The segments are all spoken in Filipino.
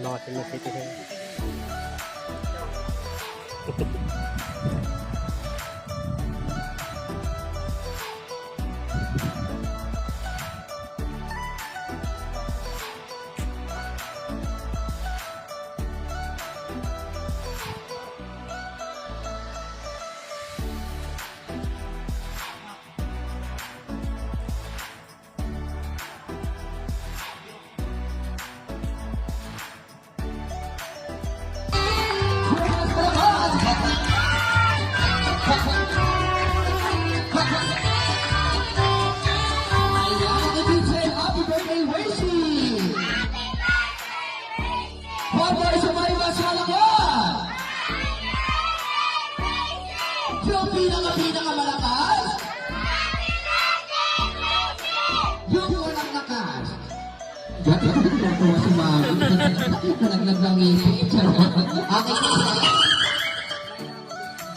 mga senior citizen. Yung pinakamalakas, yung walang lakas. Bakit nagkakawa si Mami? Nalaglag lang ngipin. Okay.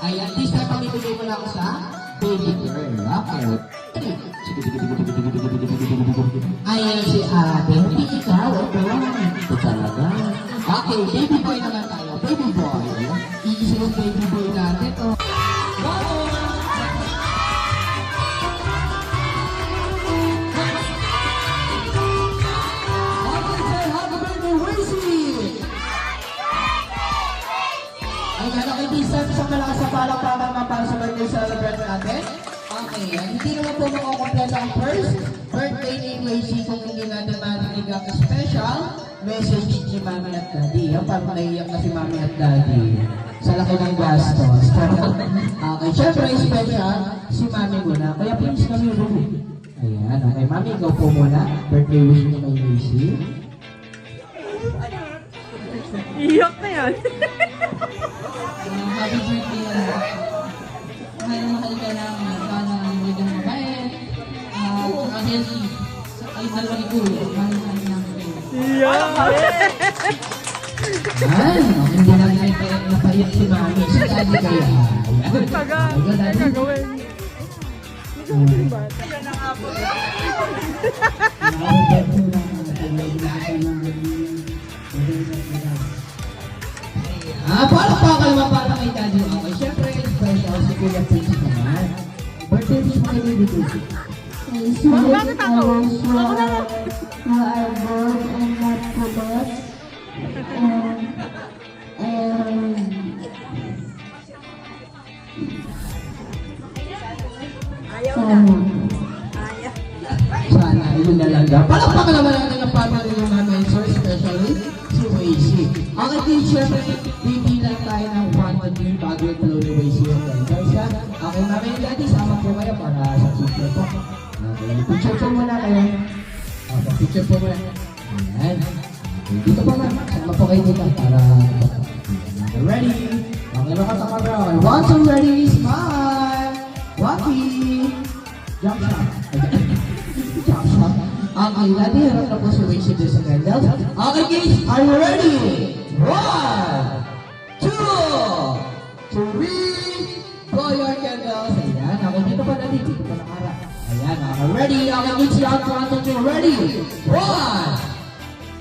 Ayan, this time pamibigay mo lang sa baby girl. Okay. Ayan si Ate. Hindi ikaw. Ito talaga. Okay, baby boy naman tayo. Baby boy. Iisip yung baby boy natin. Isang malakas sa palakpakan naman para sa birthday celebrant natin. Okay, hindi naman po makakompleto ang first birthday ni Macy kung hindi natin marinig ang special message ni Mami at Daddy. Yan, parang naiiyak na si Mami at Daddy sa laki ng gastos. Okay, syempre special si Mami muna. Kaya please kami room. Ayan, okay. Mami, ikaw po muna. Birthday wish ni kay Macy. Iyak na yan. Happy birthday, mahal ka lang, sana magiging mabait, saka healthy. Ay, dalawa ni Kuya, mahal ka lang. Iyak! Ay, hindi lang napaiyak si Mami. Si Daddy kaya. Gagawin. Ayan na nga po. Palakpakan naman para kay Daddy. Okay, syempre, special si Kuya Prince naman. Birthday wish mo kay Baby Lucy. Bakit ako? Ako na lang. You are born and not forgot. Ayaw na. Ayaw. Sana, yun na lang daw. Palakpakan naman natin ang family ng namin. So, especially si Wazy. Okay, din, syempre, bibilang tayo ng 1 to 3 bago yung flow ni Wazy. Okay, guys, okay, Mami and Daddy, sama po kayo para sa picture po. Okay, picture po muna kayo. Okay, picture po muna. Ayan. Okay, dito po ma'am. Sama po kayo dito para... Okay, ready? Okay, makataka bro. 1, 2, ready, smile! Wacky! Jump shot. Jump shot. Okay, Daddy, harap na po si Wazy doon sa candles. Okay, guys, are you ready? 1, 2, 3, blow your candles. Ayan, okay, dito pa Daddy, dito pa nakara. Ayan, okay, ready? Okay, let's out front of you. Ready? 1,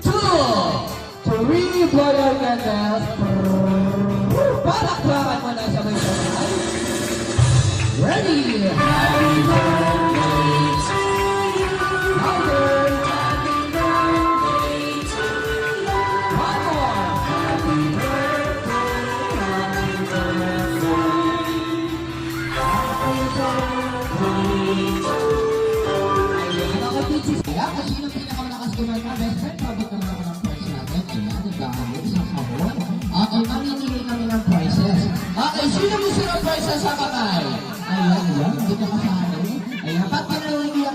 2, 3, blow your candles. Palakpakan mo na sabay-sabay. Ready? Happy birthday to you. Louder. Happy birthday to you. One more. Happy birthday, happy birthday. Happy birthday to you. Ayan, ako teachers. Kaya, kasi sino pinakamalakas kumanta? Best friend, pabot naman ako ng prize natin. Ayan, nagkakalit sa kamon. Okay, mamimili kami ng prizes. Okay, sino gusto ng prizes sa kamay? Ayan, hindi ka kasali. Ayan, ba't ka nalagyan